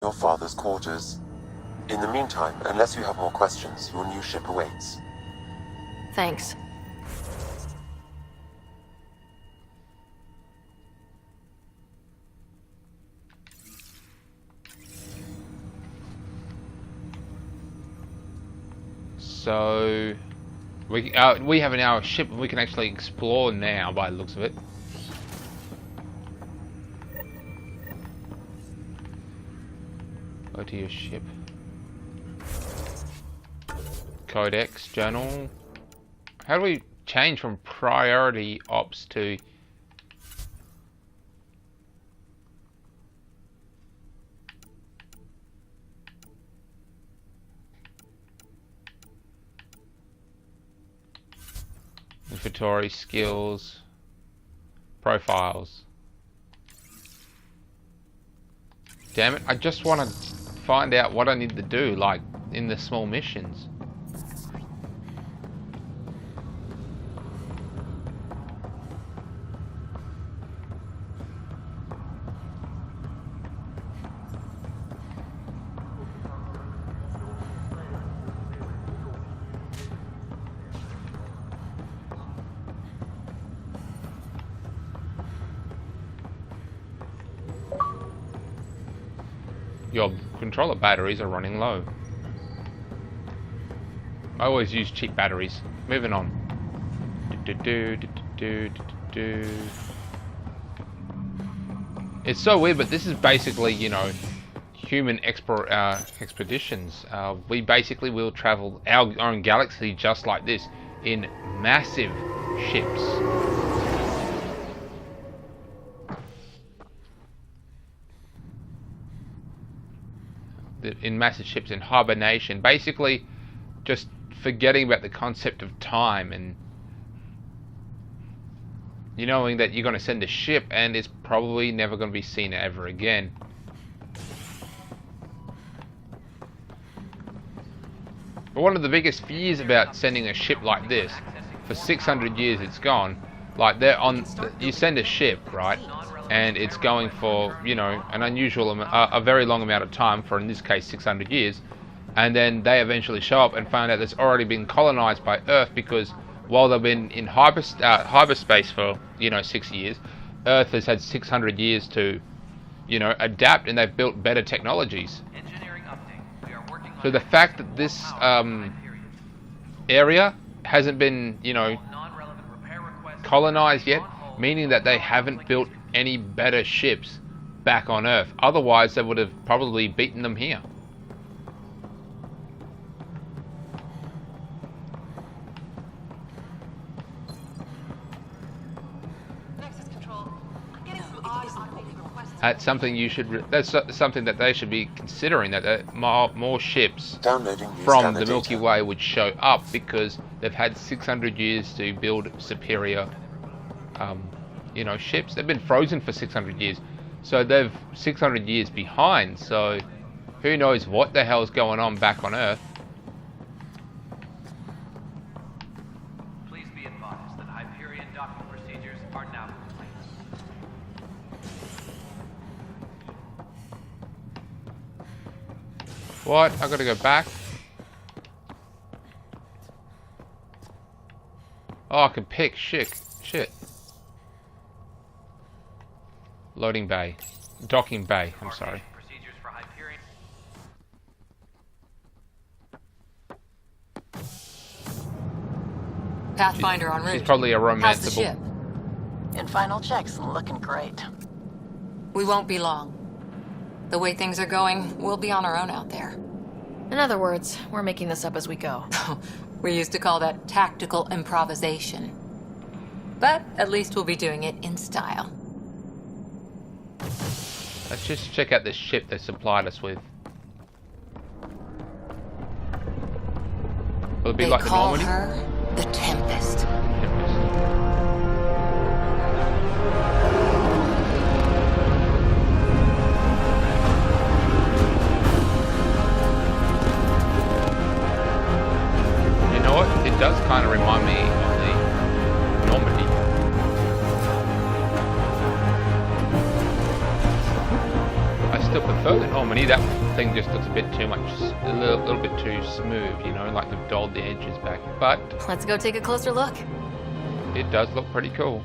your father's quarters. In the meantime, unless you have more questions, your new ship awaits. Thanks. So we have our ship and we can actually explore now by the looks of it. Go to your ship. Codex journal. How do we change from priority ops to inventory, skills, profiles? Damn it, I just want to find out what I need to do, like in the small missions. Your controller batteries are running low. I always use cheap batteries. Moving on. It's so weird, but this is basically, you know, human expeditions. We basically will travel our own galaxy just like this in massive ships. In massive ships in hibernation, basically just forgetting about the concept of time and you knowing that you're going to send a ship and it's probably never going to be seen ever again. But one of the biggest fears about sending a ship like this, for 600 years it's gone, like you send a ship, right? And it's going for, you know, an unusual a very long amount of time, for in this case 600 years, and then they eventually show up and find out it's already been colonized by Earth, because while they've been in hyperspace for, you know, 6 years, Earth has had 600 years to, you know, adapt, and they've built better technologies. So the fact that this area hasn't been, you know, colonized yet, meaning that they haven't built any better ships back on Earth. Otherwise, they would have probably beaten them here. That's something you should. That's something that they should be considering. That more ships from the Milky Way would show up, because they've had 600 years to build superior you know, ships. They've been frozen for 600 years, so they're 600 years behind. So who knows what the hell's going on back on Earth. Please be advised that Hyperion docking procedures are now complete. What? I gotta go back? Oh, I can pick. Shit. Loading bay. Docking bay, I'm sorry. Procedures for Hyperion. Pathfinder en route. She's probably a romanceable. How's the ship? In final checks and looking great. We won't be long. The way things are going, we'll be on our own out there. In other words, we're making this up as we go. We used to call that tactical improvisation. But at least we'll be doing it in style. Let's just check out this ship they supplied us with. Will it be like the Normandy? They call her the Tempest. You know what? It does kind of remind me of the Normandy. I still prefer the Normandy. I mean, that thing just looks a bit too much, a little bit too smooth, you know, like they've dulled the edges back. But Let's go take a closer look. it does look pretty cool.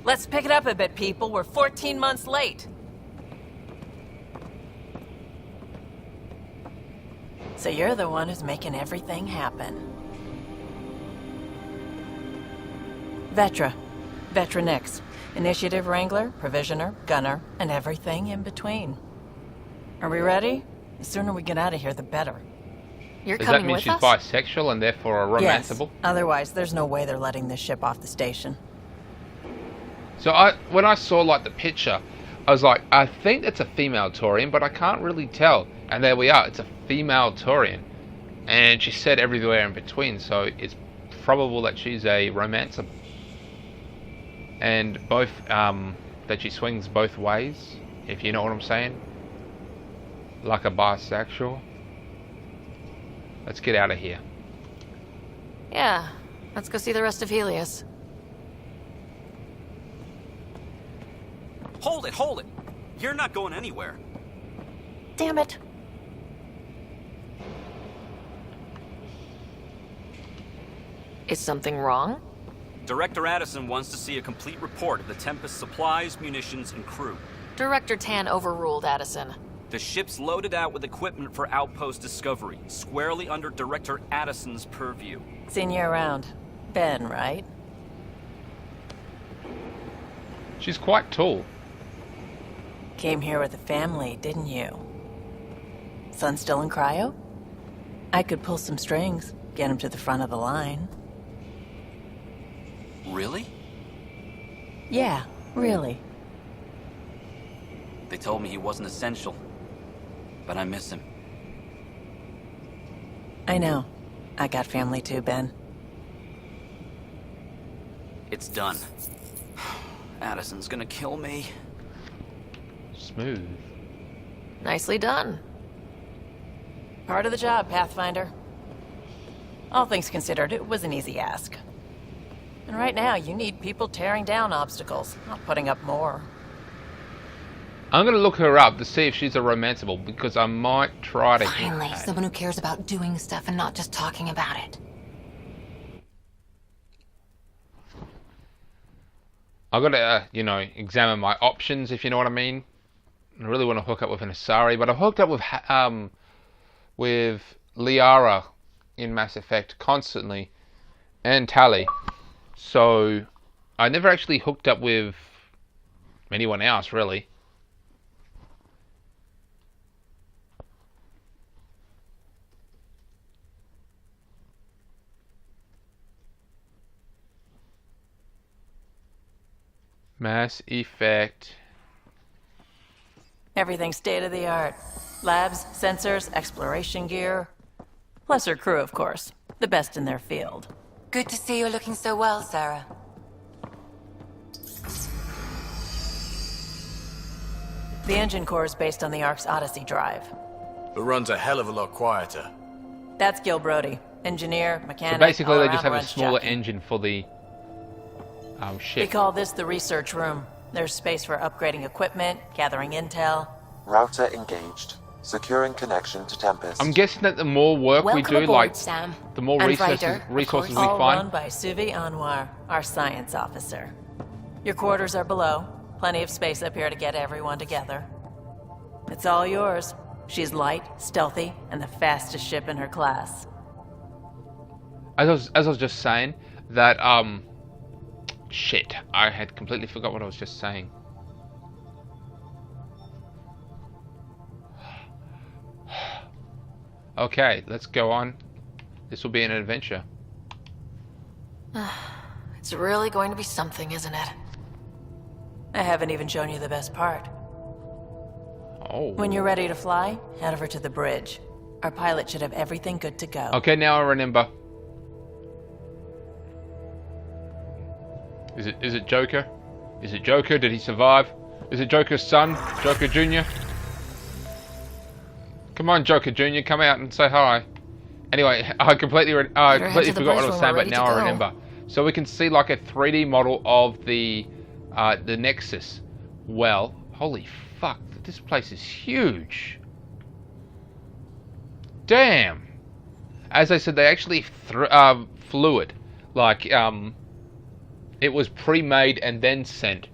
Let's pick it up a bit, people. We're 14 months late. So you're the one who's making everything happen. Vetra. Vetra Nix. Initiative Wrangler, Provisioner, Gunner, and everything in between. Are we ready? The sooner we get out of here, the better. You're Does that coming mean with she's us? bisexual and therefore a romanceable? Yes. Otherwise, there's no way they're letting this ship off the station. So when I saw like the picture, I was like, I think it's a female Taurian, but I can't really tell. And there we are, it's a female Taurian. And she said everywhere in between, so it's probable that she's a romancer. And both, that she swings both ways, if you know what I'm saying. Like a bisexual. Let's get out of here. Yeah, let's go see the rest of Helios. Hold it, hold it! You're not going anywhere. Damn it. Is something wrong? Director Addison wants to see a complete report of the Tempest's supplies, munitions, and crew. Director Tan overruled Addison. The ship's loaded out with equipment for outpost discovery, squarely under Director Addison's purview. Seen you around. Ben, right? She's quite tall. Came here with a family, didn't you? Son still in cryo? I could pull some strings, get him to the front of the line. Really? Yeah, really. They told me he wasn't essential, but I miss him. I know. I got family too, Ben. It's done. Addison's gonna kill me. Smooth. Nicely done. Part of the job, Pathfinder. All things considered, it was an easy ask. And right now, you need people tearing down obstacles, not putting up more. I'm going to look her up to see if she's a romanceable, because I might try to hit Finally, that. someone who cares about doing stuff and not just talking about it. I've got to, you know, examine my options, if you know what I mean. I really want to hook up with an Asari, but I've hooked up with Liara in Mass Effect constantly, and Tali. So I never actually hooked up with anyone else, really. Mass Effect. Everything's state of the art. Labs, sensors, exploration gear. Plus her crew, of course. The best in their field. Good to see you looking so well, Sarah. The engine core is based on the Ark's Odyssey drive. It runs a hell of a lot quieter. That's Gil Brody. Engineer, mechanic, So basically they all-around just have a wrench smaller jockey. engine for the They ship. call this the research room. There's space for upgrading equipment, gathering intel. Router engaged. Securing connection to Tempest. I'm guessing that the more work we Welcome do, aboard, like Sam. the more And resources, Ryder, of resources we course. All run find. by Suvi Anwar, our science officer. Your quarters are below. Plenty of space up here to get everyone together. It's all yours. She's light, stealthy, and the fastest ship in her class. As I was just saying, that shit, I had completely forgot what I was just saying. Okay, let's go on. This will be an adventure. It's really going to be something, isn't it? I haven't even shown you the best part. Oh. When you're ready to fly, head over to the bridge. Our pilot should have everything good to go. Okay, now I remember. Is it Joker? Is it Joker? Did he survive? Is it Joker's son? Joker Jr.? Come on, Joker Jr., come out and say hi. Anyway, I completely Better head to the forgot what I bridge was when saying, we're but ready now to I go. remember. So we can see like a 3D model of the Nexus. Well, holy fuck, this place is huge. Damn. As I said, they actually flew it. Like, it was pre-made and then sent.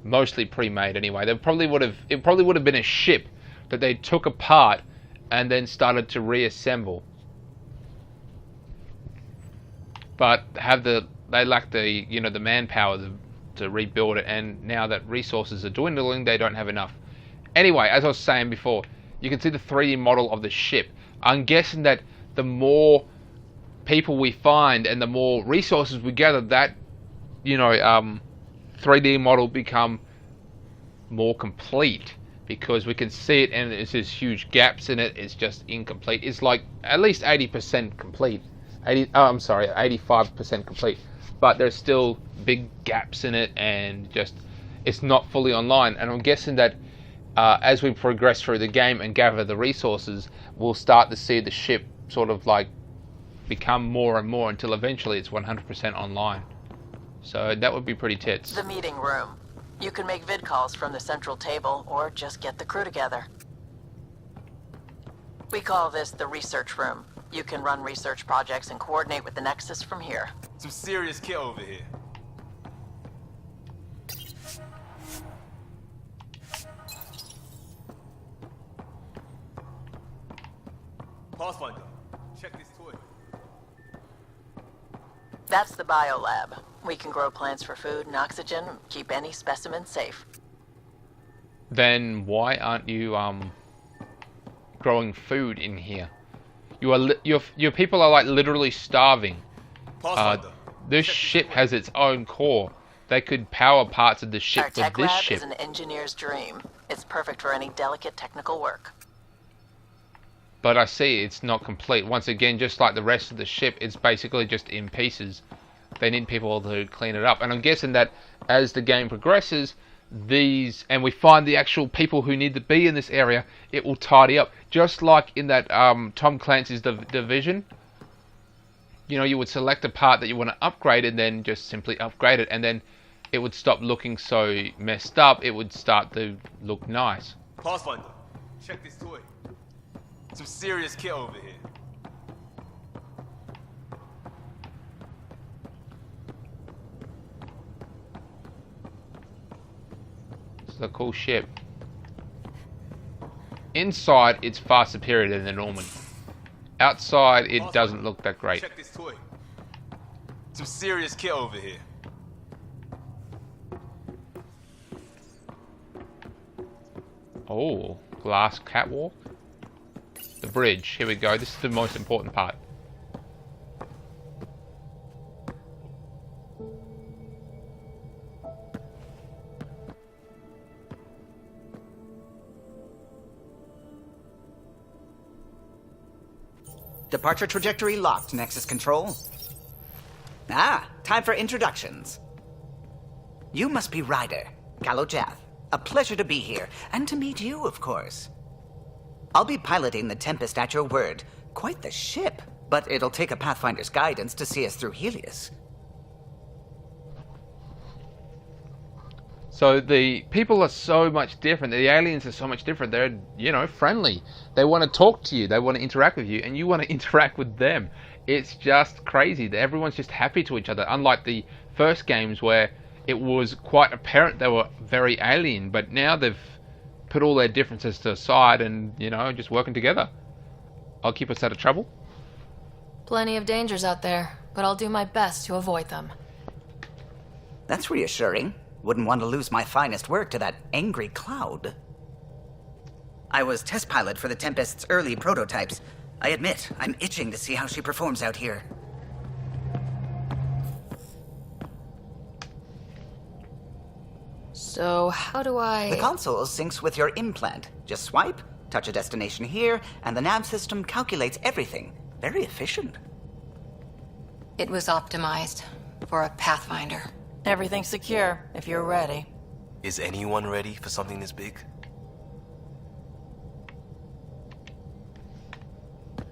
Mostly pre-made anyway. It probably would have been a ship that they took apart and then started to reassemble. But they lack the the manpower to rebuild it, and now that resources are dwindling, they don't have enough. Anyway, as I was saying before, you can see the 3D model of the ship. I'm guessing that the more people we find and the more resources we gather, that 3D model become more complete, because we can see it and there's huge gaps in it. It's just incomplete. It's like at least 80% complete. 85% complete, but there's still big gaps in it, and just it's not fully online. And I'm guessing that as we progress through the game and gather the resources, we'll start to see the ship sort of like become more and more until eventually it's 100% online. So that would be pretty tits. The meeting room. You can make vid calls from the central table or just get the crew together. We call this the research room. You can run research projects and coordinate with the Nexus from here. Some serious kit over here. Pathfinder, check this toy. That's the biolab. We can grow plants for food and oxygen, keep any specimen safe. Then why aren't you growing food in here? Your people are like literally starving. This ship has its own core. They could power parts of the ship Our with tech this lab ship. is an engineer's dream. It's perfect for any delicate technical work. But I see it's not complete. Once again, just like the rest of the ship, it's basically just in pieces. They need people to clean it up. And I'm guessing that as the game progresses, and we find the actual people who need to be in this area, it will tidy up. Just like in that Tom Clancy's Division. You would select a part that you want to upgrade and then just simply upgrade it. And then it would stop looking so messed up. It would start to look nice. Pathfinder, check this toy. Some serious kit over here. It's a cool ship. Inside, it's far superior than the Norman. Outside, it doesn't look that great. Check this toy. Some serious kit over here. Oh, glass catwalk. The bridge. Here we go. This is the most important part. Departure trajectory locked, Nexus Control. Ah, time for introductions. You must be Ryder, Calo Jath. A pleasure to be here, and to meet you, of course. I'll be piloting the Tempest at your word. Quite the ship, but it'll take a Pathfinder's guidance to see us through Helios. So the people are so much different. The aliens are so much different. They're, friendly. They want to talk to you. They want to interact with you, and you want to interact with them. It's just crazy. Everyone's just happy to each other. Unlike the first games where it was quite apparent they were very alien, but now they've put all their differences to the side and, just working together. I'll keep us out of trouble. Plenty of dangers out there, but I'll do my best to avoid them. That's reassuring. Wouldn't want to lose my finest work to that angry cloud. I was test pilot for the Tempest's early prototypes. I admit, I'm itching to see how she performs out here. So, how do I... The console syncs with your implant. Just swipe, touch a destination here, and the nav system calculates everything. Very efficient. It was optimized for a Pathfinder. Everything's secure, if you're ready. Is anyone ready for something this big?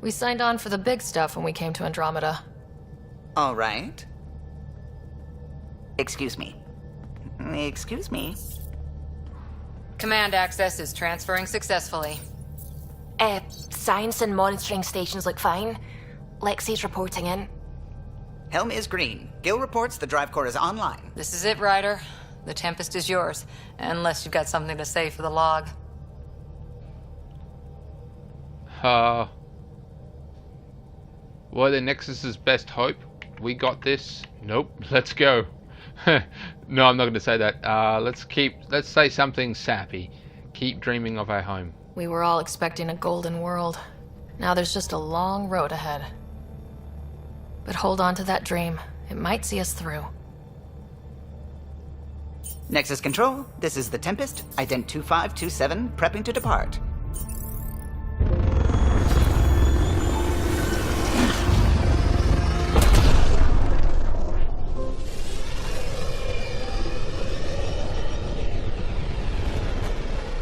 We signed on for the big stuff when we came to Andromeda. All right. Excuse me. Excuse me. Command access is transferring successfully. Science and monitoring stations look fine. Lexi's reporting in. Helm is green. Gil reports the drive core is online. This is it, Ryder. The Tempest is yours, unless you've got something to say for the log. Well, the Nexus's best hope. We got this. Nope. Let's go. No, I'm not going to say that. Let's say something sappy. Keep dreaming of our home. We were all expecting a golden world. Now there's just a long road ahead. But hold on to that dream. It might see us through. Nexus Control, this is the Tempest, Ident 2527, prepping to depart.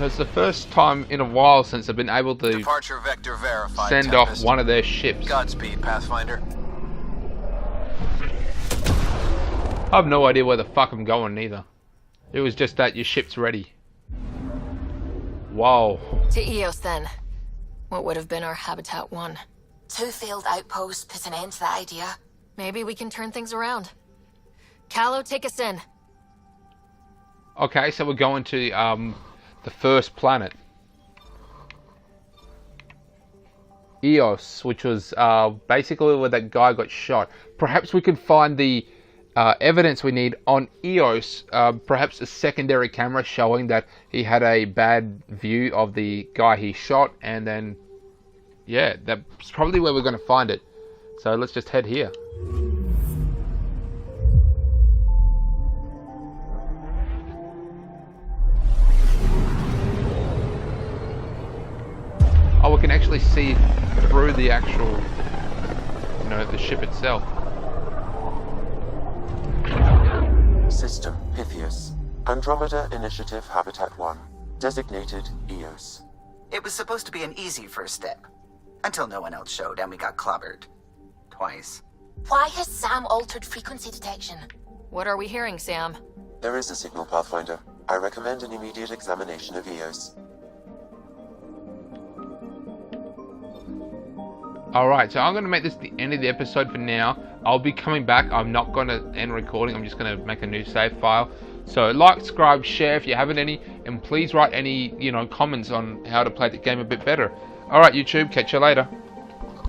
It's the first time in a while since I've been able to Departure vector verified. send Tempest. off one of their ships. Godspeed, Pathfinder. I have no idea where the fuck I'm going either. It was just that your ship's ready. Wow. To Eos then. What would have been our Habitat 1. 2 failed outposts put an end to that idea. Maybe we can turn things around. Callow, take us in. Okay, so we're going to the first planet. Eos, which was basically where that guy got shot. Perhaps we can find the evidence we need on Eos, perhaps a secondary camera showing that he had a bad view of the guy he shot, and then, yeah, that's probably where we're going to find it. So let's just head here. Oh, we can actually see through the actual, you know, the ship itself. System Pythias. Andromeda Initiative Habitat 1. Designated Eos. It was supposed to be an easy first step. Until no one else showed and we got clobbered. Twice. Why has Sam altered frequency detection? What are we hearing, Sam? There is a signal, Pathfinder. I recommend an immediate examination of Eos. Alright, so I'm going to make this the end of the episode for now. I'll be coming back. I'm not going to end recording. I'm just going to make a new save file. So like, subscribe, share if you haven't any. And please write any, comments on how to play the game a bit better. Alright, YouTube. Catch you later.